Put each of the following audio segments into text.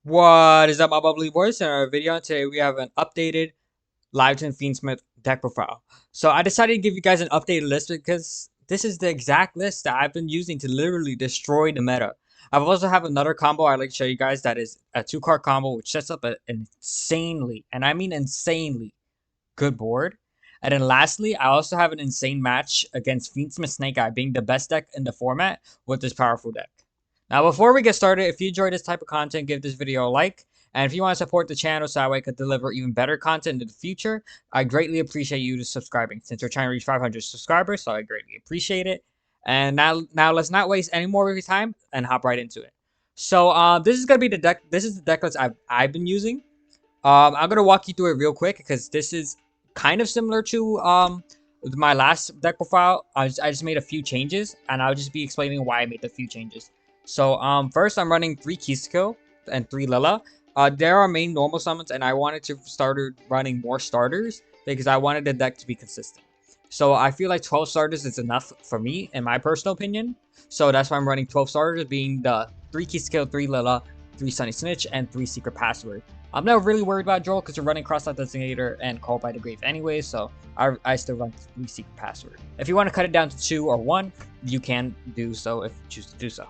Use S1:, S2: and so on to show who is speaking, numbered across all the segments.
S1: What is up, my bubbly boys? In our video today, we have an updated Liveton Fiendsmith deck profile. So I decided to give you guys an updated list because this is the exact list that I've been using to literally destroy the meta. I've also have another combo I'd like to show you guys that is a 2-card combo which sets up an insanely, and I mean insanely, good board. And then lastly, I also have an insane match against Fiendsmith Snake Eye being the best deck in the format with this powerful deck. Now, before we get started, if you enjoy this type of content, give this video a like. And if you want to support the channel so that way I could deliver even better content in the future, I greatly appreciate you subscribing since we're trying to reach 500 subscribers, so I greatly appreciate it. And now let's not waste any more of your time and hop right into it. So this is gonna be the deck. This is the deck list I've been using. I'm gonna walk you through it real quick because this is kind of similar to my last deck profile. I just made a few changes, and I'll just be explaining why I made the few changes. So first I'm running 3 Kill and 3 Lila. There are main normal summons, and I wanted to start running more starters because I wanted the deck to be consistent. So I feel like 12 starters is enough for me, in my personal opinion. So that's why I'm running 12 starters, being the 3 Kill, 3 Lila, 3 Sunny Snitch, and 3 Secret Password. I'm not really worried about Joel because we're running Cross-Out Designator and Call by the Grave anyway, so I still run 3 Secret Password. If you want to cut it down to 2 or 1, you can do so if you choose to do so.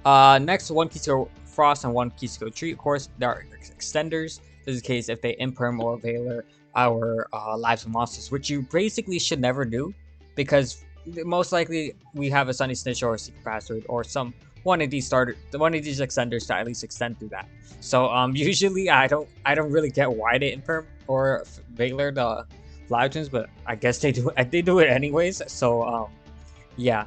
S1: Next, 1 Keystone Frost and 1 Keystone Tree. Of course, there are extenders. This is the case if they Imperm or Veiler our lives of monsters, which you basically should never do because most likely we have a Sunny Snitch or a Secret Password or one of these extenders to at least extend through that. So usually I don't really get why they Imperm or Veiler the Lives, but I guess they do it anyways. So yeah.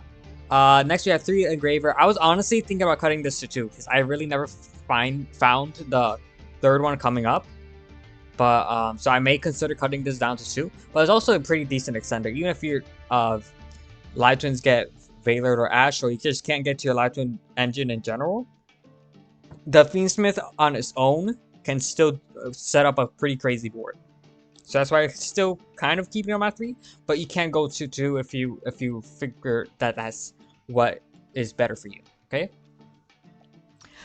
S1: Next we have 3 Engraver. I was honestly thinking about cutting this to 2 because I really never found the third one coming up. But so I may consider cutting this down to 2. But it's also a pretty decent extender, even if your Live Twins get Veiler or Ash, or you just can't get to your Live Twin engine in general. The Fiendsmith on its own can still set up a pretty crazy board. So that's why I still kind of keeping on my 3, but you can go to 2 if you figure that that's what is better for you. Okay.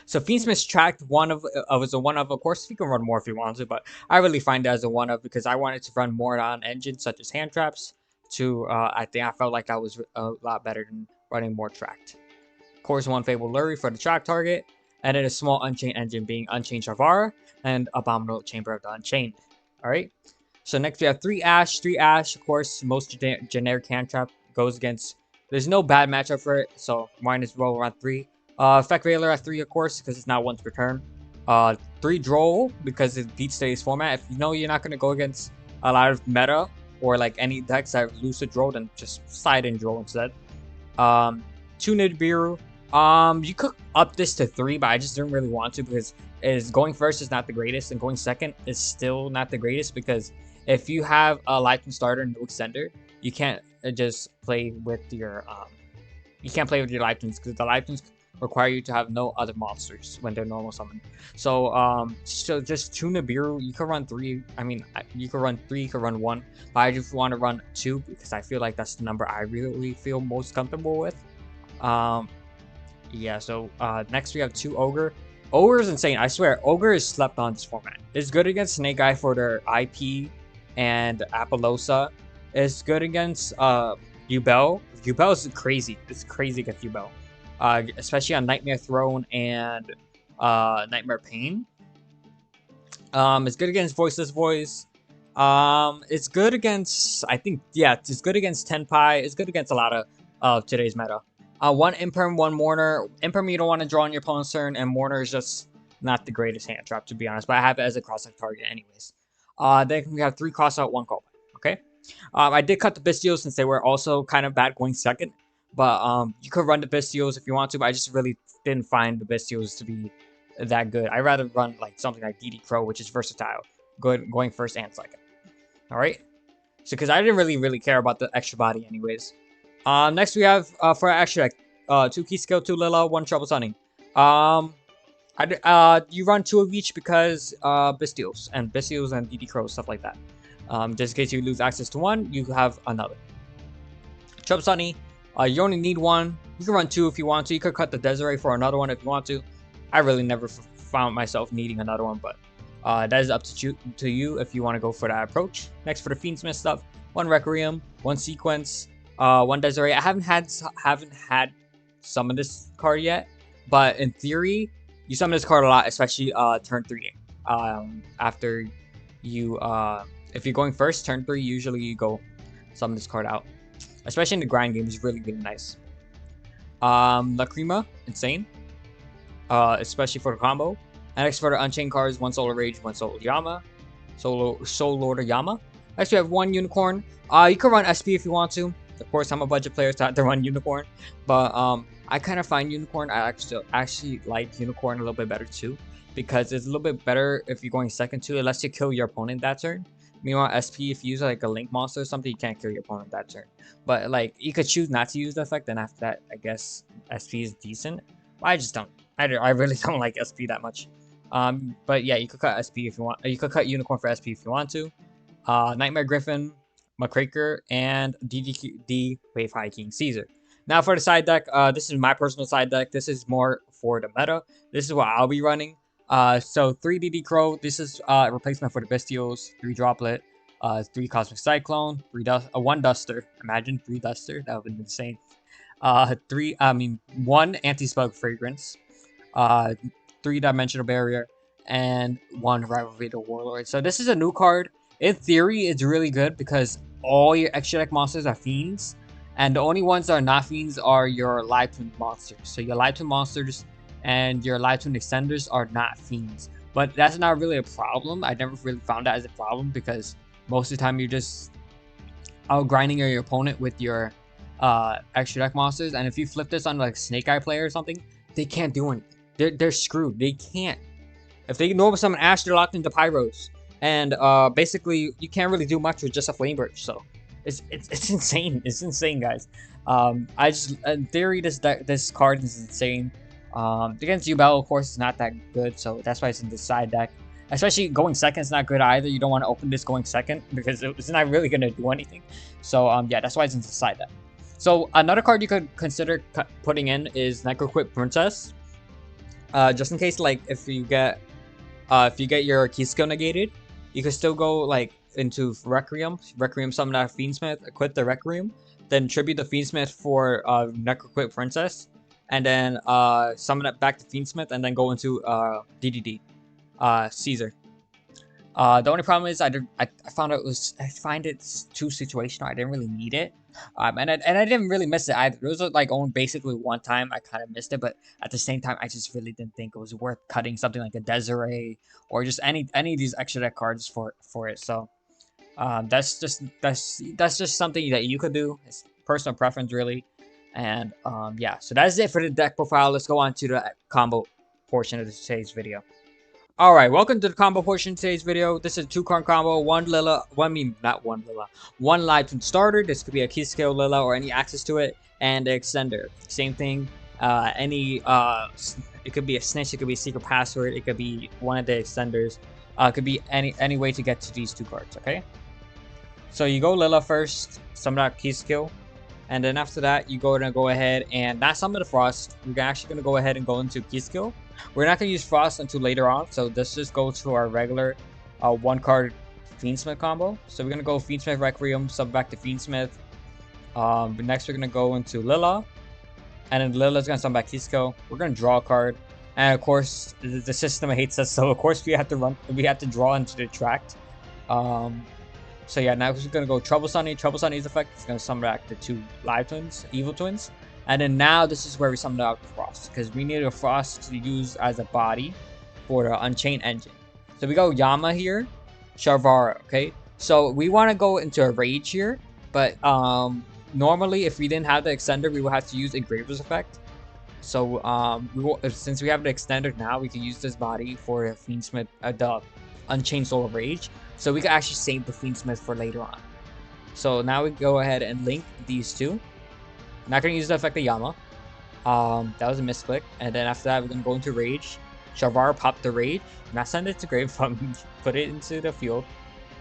S1: So Fiendsmith tracked one of as a one of course you can run more if you want to, but I really find it as a one of because I wanted to run more on engines such as hand traps. I think I felt like that was a lot better than running more tracked. Of course, 1 Fabled Lurry for the track target, and then a small Unchained engine being Unchained Shavara and Abominable Chamber of the Unchained. Alright. So next we have 3 Ash. 3 Ash, of course, most generic hand trap goes against. There's no bad matchup for it, so might as well run 3. Effect Veiler at 3, of course, because it's not once per turn. 3 Droll, because it beats today's format. If you know you're not going to go against a lot of meta, or like any decks that lose to Droll, then just slide in Droll instead. 2 Nibiru. You could up this to 3, but I just didn't really want to because going first is not the greatest, and going second is still not the greatest because if you have a Lightning starter and no extender, you can't just play with your Lightnings because the Lightnings require you to have no other monsters when they're normal summon. So so just 2 Nibiru. You could run 3. I mean, you could run 3, you could run 1, but I just want to run 2 because I feel like that's the number I really feel most comfortable with. Yeah, so next we have 2 Ogre. Ogre is insane. I swear, Ogre is slept on this format. It's good against Snake Eye for their IP and Apollosa. It's good against Yubel. Yubel is crazy. It's crazy against Yubel. Especially on Nightmare Throne and Nightmare Pain. It's good against Voiceless Voice. It's good against, I think, yeah, it's good against Tenpai. It's good against a lot of today's meta. 1 Imperm, 1 Mourner. Imperm you don't want to draw on your opponent's turn, and Mourner is just not the greatest hand trap, to be honest, but I have it as a cross-out target anyways. Then we have 3 cross-out, 1 callback, okay? I did cut the Bystials since they were also kind of bad going second, but you could run the Bystials if you want to, but I just really didn't find the Bystials to be that good. I'd rather run like something like DD Crow, which is versatile, going first and second. Alright? So, because I didn't really care about the extra body anyways. Next we have for extract 2 Key Skill, 2 Lila, 1 Trouble Sunning. You run 2 of each because Bystials and DD Crow, stuff like that. Just in case you lose access to 1, you have another. Trouble Sunny, you only need 1. You can run 2 if you want to. You could cut the Desiree for another one if you want to. I really never found myself needing another one, but that is up to you if you want to go for that approach. Next, for the Fiendsmith stuff, one Requiem, one Sequence, one Desiree. I haven't had summon this card yet, but in theory, you summon this card a lot, especially turn 3. After you if you're going first, turn 3, usually you go summon this card out. Especially in the grind game, is really nice. Lacrima, insane. Especially for the combo. And next for the Unchained cards, one Solar Rage, one Soul Yama. Soul Lord Yama. Next we have one Unicorn. You can run SP if you want to. Of course, I'm a budget player, so I have to run Unicorn. But I kind of find Unicorn, I actually like Unicorn a little bit better too. Because it's a little bit better if you're going second too. It lets you kill your opponent that turn. Meanwhile, SP, if you use like a Link monster or something, you can't kill your opponent that turn. But like, you could choose not to use the effect, and after that, I guess SP is decent. I just don't. I really don't like SP that much. But yeah, you could cut SP if you want. You could cut Unicorn for SP if you want to. Nightmare Griffin, McCraker, and DDD Wave High King Caesar. Now for the side deck, this is my personal side deck. This is more for the meta. This is what I'll be running. So 3 DD Crow, this is a replacement for the Bestials, 3 Droplet, 3 Cosmic Cyclone, 1 Duster. Imagine 3 Duster, that would be insane. 1 Anti-Spell Fragrance, 3-Dimensional Barrier, and 1 Rivalry the Warlord. So this is a new card. In theory, it's really good because all your extra deck monsters are Fiends, and the only ones that are not Fiends are your Live Twin monsters. So your Live Twin monsters and your Live Twin extenders are not Fiends. But that's not really a problem. I never really found that as a problem because most of the time you're just out grinding your opponent with your extra deck monsters. And if you flip this on like Snake Eye player or something, they can't do anything. They're screwed. They can't. If they normal summon Ash, they're locked into Pyros. And basically you can't really do much with just a Flame Burst. So it's insane. It's insane, guys. In theory, this card is insane. Against Yubel, of course, is not that good, so that's why it's in the side deck. Especially going second is not good either. You don't want to open this going second because it's not really going to do anything. So yeah, that's why it's in the side deck. So another card you could consider putting in is Necroquip Princess. Just in case, like if you get your key skill negated, you could still go like into Requiem summon that Fiendsmith, equip the Requiem, then tribute the Fiendsmith for Necroquip Princess. And then summon it back to Fiendsmith, and then go into DDD, Caesar. The only problem is I find it too situational. I didn't really need it, and I didn't really miss it either. It was like only basically one time I kind of missed it, but at the same time I just really didn't think it was worth cutting something like a Desiree or just any of these extra deck cards for it. So that's just something that you could do. It's personal preference, really. And yeah, so that's it for the deck profile. Let's go on to the combo portion of today's video. Alright, welcome to the combo portion of today's video. This is a 2-card combo, one Live Twin starter. This could be a key skill Lilla or any access to it, and the extender. Same thing. It could be a snitch, it could be a secret password, it could be one of the extenders. It could be any way to get to these 2 cards, okay? So you go Lilla first, summon out key skill. And then after that, you're going to go ahead and not summon the Frost. We're actually going to go ahead and go into key skill. We're not going to use Frost until later on. So let's just go to our regular 1-card Fiendsmith combo. So we're going to go Fiendsmith Requiem, sub back to Fiendsmith. Next, we're going to go into Lilla. And then Lilla's going to summon back key skill. We're going to draw a card. And of course, the system hates us. So of course, we have to draw into the tract. So yeah, now we're going to go Trouble Sunny. Trouble Sunny's effect is going to summon back the 2 Live Twins, Evil Twins. And then now this is where we summon out Frost, because we need a Frost to use as a body for the Unchained engine. So we go Yama here, Sharvara, okay? So we want to go into a Rage here, but normally if we didn't have the extender, we would have to use Engraver's effect. So since we have the extender now, we can use this body for the Fiendsmith, the Unchained Soul of Rage. So we can actually save the Fiendsmith for later on. So now we go ahead and link these 2. Not going to use the effect of Yama. That was a misclick. And then after that, we're going to go into Rage. Sharvara popped the Rage. Not send it to grave, put it into the field.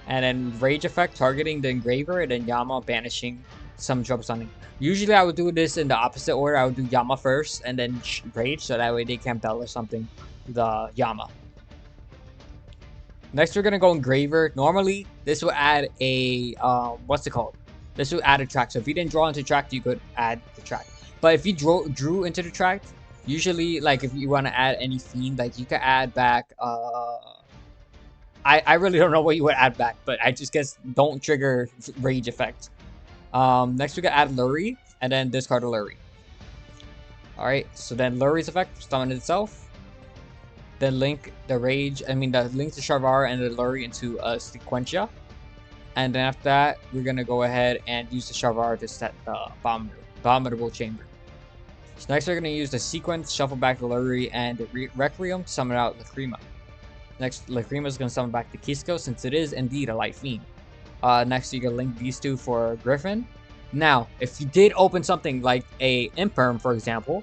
S1: And then Rage effect targeting the Engraver, and then Yama banishing some trouble stunning. Usually I would do this in the opposite order. I would do Yama first and then Rage, so that way they can't Bell or something the Yama. Next we're gonna go Engraver. Normally this will add a what's it called? This will add a track. So if you didn't draw into track, you could add the track. But if you drew into the track, usually like if you want to add any fiend, like you could add back I really don't know what you would add back, but I just guess don't trigger Rage effect. Next we can add Lurie and then discard a Lurie. Alright, so then Lurie's effect, summon itself. Then link the link the Sharvar and the Lurie into a Sequentia. And then after that, we're gonna go ahead and use the Sharvar to set the Abominable Chamber. So next we're gonna use the Sequence, shuffle back the Lurie and the Requiem to summon out Lacrima. Next, Lacrima is gonna summon back the Kisco since it is indeed a light fiend. Next you can link these two for Griffin. Now, if you did open something like a Imperm, for example,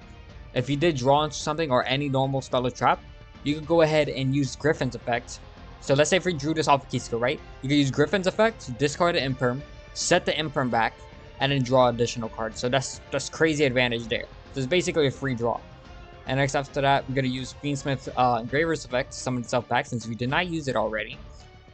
S1: if you did draw into something or any normal spell or trap, you could go ahead and use Griffin's effect. So let's say if we drew this off of Kisco, right? You can use Griffin's effect to discard the Imperm, set the Imperm back, and then draw additional cards. So that's crazy advantage there. So it's basically a free draw. And next after that, we're going to use Fiendsmith Engraver's effect to summon itself back since we did not use it already.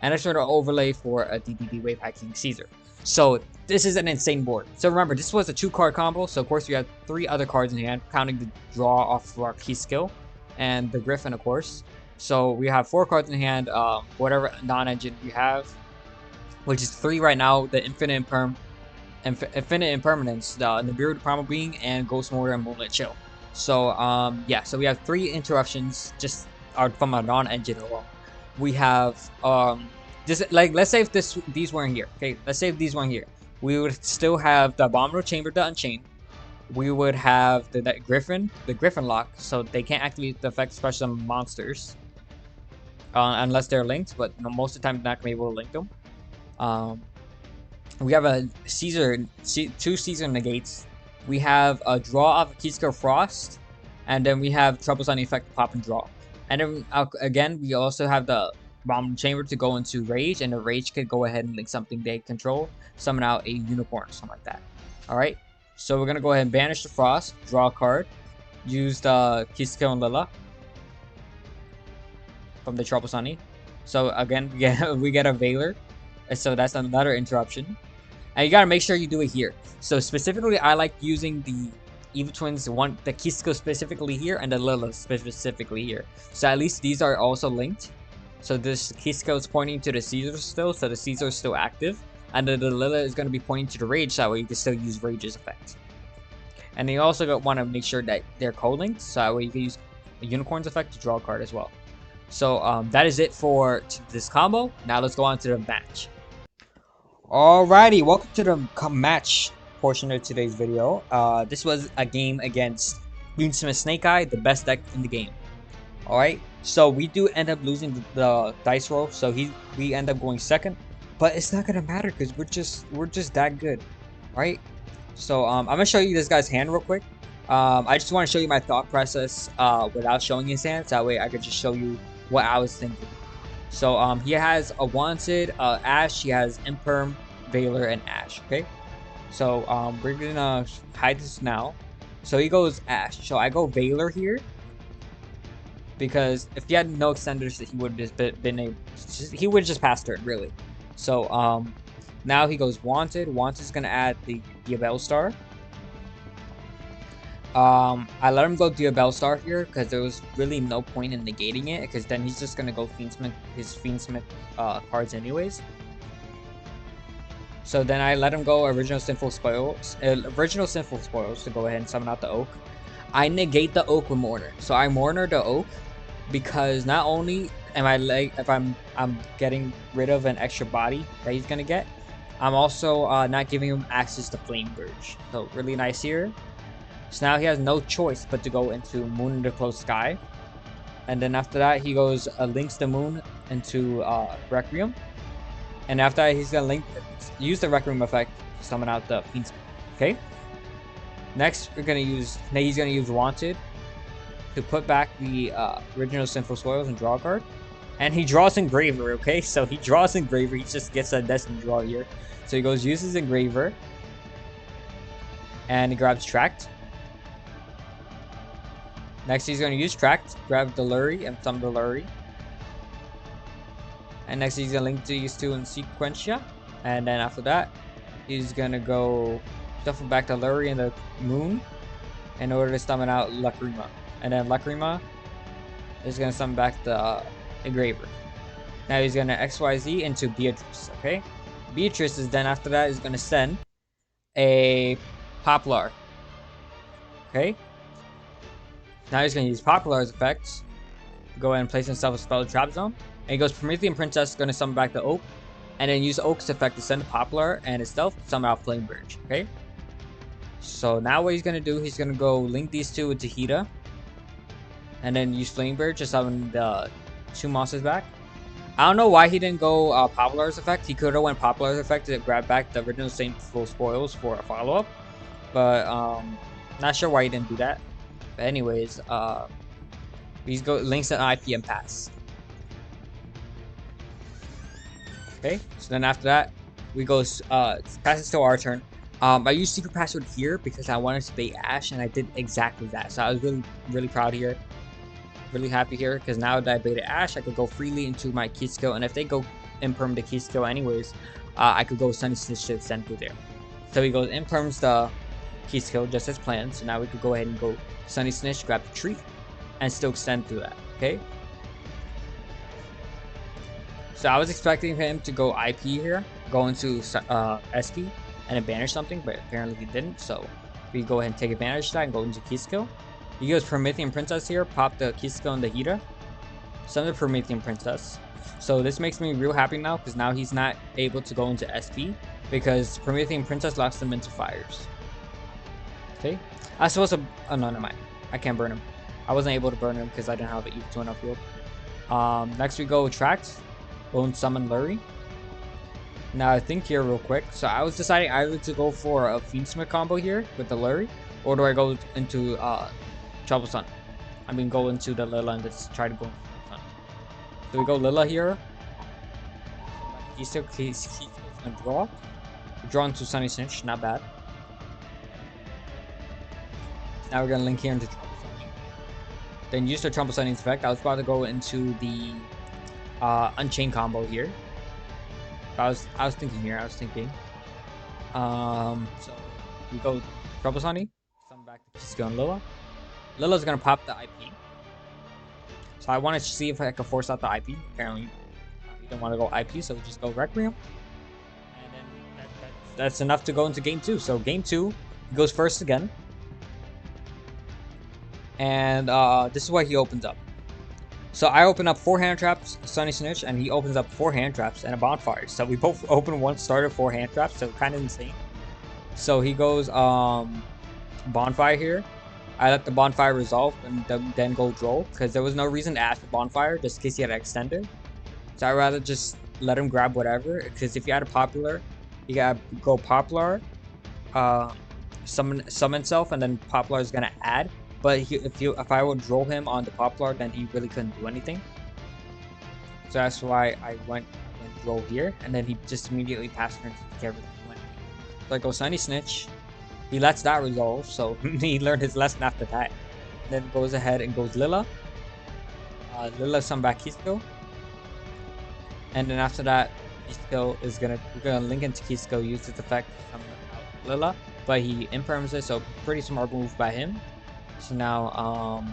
S1: And next we're going to overlay for a DDD Wave Hacking Caesar. So this is an insane board. So remember, this was a 2-card combo. So of course we have 3 other cards in hand, counting the draw off of our key skill and the Griffin, of course. So we have 4 cards in hand, whatever non-engine we have, which is 3 right now, the Infinite Impermanence, the Nibiru the Primal Being, and Ghost Mortar and Moonlit Chill. So yeah, so we have 3 interruptions just from a non-engine alone. We have this, like, let's say if these weren't here, okay? Let's say if these weren't here, we would still have the Abominable Chamber to Unchain. We would have the Griffin lock, so they can't activate the effect special monsters unless they're linked. But most of the time, they're not gonna be able to link them. We have a Caesar, 2 Caesar negates. We have a draw off of Kisco Frost, and then we have Troubles on the effect pop and draw. And then again, we also have the Abominable Chamber to go into Rage, and the Rage could go ahead and link something they control, summon out a Unicorn or something like that. Alright, so we're gonna go ahead and banish the Frost, draw a card, use the Kisco and Lila from the Trouble Sunny. So again, we get a Veiler, so that's another interruption. And you gotta make sure you do it here. So specifically, I like using the Evil Twins, the Kisco specifically here, and the Lila specifically here. So at least these are also linked. So this Kisco is pointing to the Caesar still, so the Caesar is still active. And then the Lila is going to be pointing to the Rage, so that way you can still use Rage's effect. And you also want to make sure that they're co-linked, so that way you can use a Unicorn's effect to draw a card as well. So that is it for this combo. Now let's go on to the match. Alrighty, welcome to the match portion of today's video. This was a game against Fiendsmith Snake Eye, the best deck in the game. Alright, so we do end up losing the dice roll, so we end up going second, but it's not gonna matter because we're just that good. Alright, so I'm gonna show you this guy's hand real quick. I just want to show you my thought process without showing his hand, so that way I could just show you what I was thinking. So he has a Wanted, Ash, he has Imperm, Veiler, and Ash. Okay, so we're gonna hide this now. So he goes Ash, so I go Veiler here because if he had no extenders, he would have just been able. He would just pass turn really. So now he goes Wanted. Wanted's gonna add the Bellstar. I let him go Bellstar here because there was really no point in negating it, because then he's just gonna go his Fiendsmith cards anyways. So then I let him go Original Sinful Spoils to go ahead and summon out the Oak. I negate the Oak with Mourner, so I Mourner the Oak because not only am I if I'm getting rid of an extra body that he's gonna get, I'm also not giving him access to Flame Verge. So really nice here. So now he has no choice but to go into Moon in the Close Sky. And then after that, he goes links the Moon into Requiem. And after that, he's going to use the Requiem effect to summon out the Fiendsmith. Okay? Next, he's going to use Wanted to put back the Original Sinful Spoils and draw a card. And he draws Engraver, okay? So he draws Engraver. He just gets a Destiny draw here. So he goes, uses Engraver. and he grabs Tract. Next, he's going to use Tract, grab the Lurry, and summon the Lurry. And next, he's going to link these two in Sequentia. And then after that, he's going to go shuffle back the Lurry and the Moon in order to summon out Lacrima. And then Lacrima is going to summon back the Engraver. Now he's going to XYZ into Beatrice, okay? Beatrice is then after that is going to send a Poplar. Okay? Now he's going to use Poplar's effects. Go ahead and place himself a spell trap zone. And he goes Promethean Princess, going to summon back the Oak. And then use Oak's effect to send the Poplar and itself to summon out Flame Birch. Okay? So now what he's going to do, he's going to go link these two with Tahita. And then use Flame Birch to summon the two monsters back. I don't know why he didn't go Poplar's effect. He could have went Poplar's effect to grab back the original Saintful Spoils for a follow-up. But not sure why he didn't do that. But anyways, he's links an IP and pass. Okay, so then after that, we go passes to our turn. I used Secret Password here because I wanted to bait Ash, and I did exactly that. So I was really proud here. Really happy here because now that I baited Ash, I could go freely into my key skill, and if they go imperm the key skill anyways, I could go Sunny Snitch to extend through there. So he goes imperms the key skill just as planned. So now we could go ahead and go Sunny Snitch, grab the tree, and still extend through that. Okay. So I was expecting him to go IP here, go into SP, and then banish something, but apparently he didn't. So we go ahead and take advantage of that and go into key skill. He goes Promethean Princess here, pop the key skill in the Hida, summon the Promethean Princess. So this makes me real happy now because now he's not able to go into SP because Promethean Princess locks him into fires. Okay, I was supposed to. Oh no, never mind. I can't burn him. I wasn't able to burn him because I didn't have an Eve 2 enough field. Next we go Tract, go and summon Lurry. Now I think here real quick. So I was deciding either to go for a Fiendsmith combo here with the Lurry, or do I go into Trouble Sun? I mean, go into the Lilla and just try to go into Trouble Sun. So we go Lilla here. He's still gonna draw. Draw into Sunny Snitch, not bad. Now we're gonna link here into Trouble Sun. Then use the Trouble Sunning effect. I was about to go into the Unchained combo here. I was thinking here. So we go Trouble Sunny. Summon back to Kisco and Lilla. Lilla's gonna pop the IP. So I wanted to see if I could force out the IP. Apparently, he didn't want to go IP, so we just go Requiem. And then that's enough to go into game 2. So game 2, he goes first again. And this is what he opens up. So I open up 4 hand traps, Sunny Snitch, and he opens up 4 hand traps and a bonfire. So we both open one starter 4 hand traps, so kind of insane. So he goes bonfire here. I let the bonfire resolve and then go droll because there was no reason to ask for bonfire just in case he had an extender. So I'd rather just let him grab whatever because if you had a popular, you gotta go Poplar, summon self, and then Poplar is gonna add. But if I would roll him on the Poplar, then he really couldn't do anything. So that's why I went roll here, and then he just immediately passed turn to care of everything. So I go Sunny Snitch. He lets that resolve, so he learned his lesson after that. Then goes ahead and goes Lilla. Lilla summon back Kisco. And then after that, Kisco is we're gonna link into Kisco, use its effect to summon out Lilla, but he imperms it, so pretty smart move by him. So now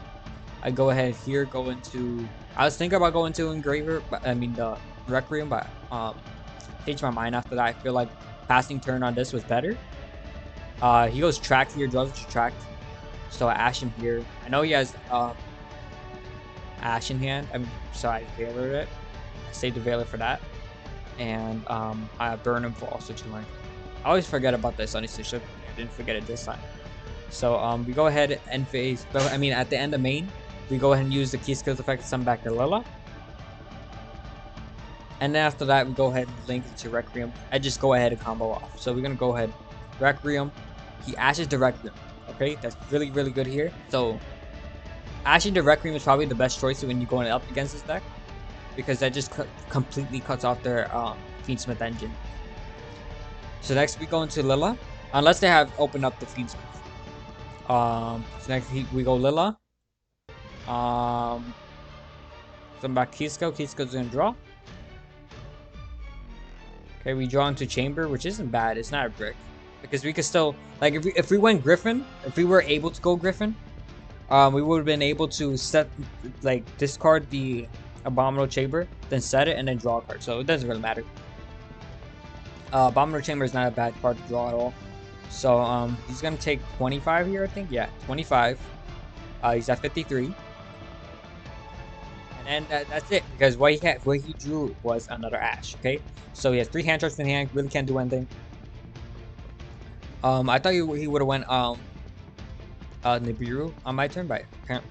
S1: I go ahead here, I was thinking about going to Engraver, but I mean the Requiem, but changed my mind after that. I feel like passing turn on this was better. He goes Tract here, draws to Tract. So I Ash him here. I know he has Ash in hand, so I Veiler it. I saved the Veiler for that. And I burn him for also 200. I always forget about this on Sunny Snitch. I didn't forget it this time. So we go ahead and phase, but I mean at the end of main, we go ahead and use the key skills effect to summon back to Lilla. And then after that, we go ahead and link into Requiem. I just go ahead and combo off. So we're gonna go ahead, Requiem. He ashes the Requiem. Okay, that's really, really good here. So ashing the Requiem is probably the best choice when you're going up against this deck, because that just completely cuts off their Fiendsmith engine. So next we go into Lilla. unless they have opened up the Fiendsmith. So next we go Lilla. Send back Kisco. Kisco's gonna draw. Okay, we draw into Chamber, which isn't bad. It's not a brick because we could still like if we went Griffin, if we were able to go Griffin, we would have been able to set like discard the Abominable Chamber, then set it and then draw a card. So it doesn't really matter. Abominable Chamber is not a bad card to draw at all. So he's gonna take 25 here, I think. Yeah, 25. He's at 53. And that's it, because what he drew was another Ash. Okay, so he has 3 hand traps in hand. Really can't do anything. I thought he would have went Nibiru on my turn, but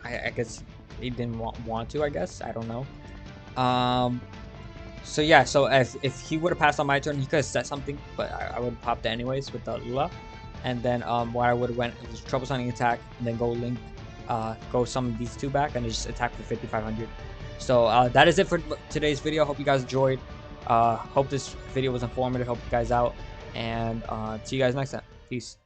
S1: I guess he didn't want to. I guess I don't know. So yeah, so if he would have passed on my turn, he could have set something, but I would have popped it anyways with the Lula. And then what I would have went was Trouble Summoning attack, and then go Link, go summon these 2 back, and just attack for 5,500. So that is it for today's video. Hope you guys enjoyed. Hope this video was informative. Help you guys out, and see you guys next time. Peace.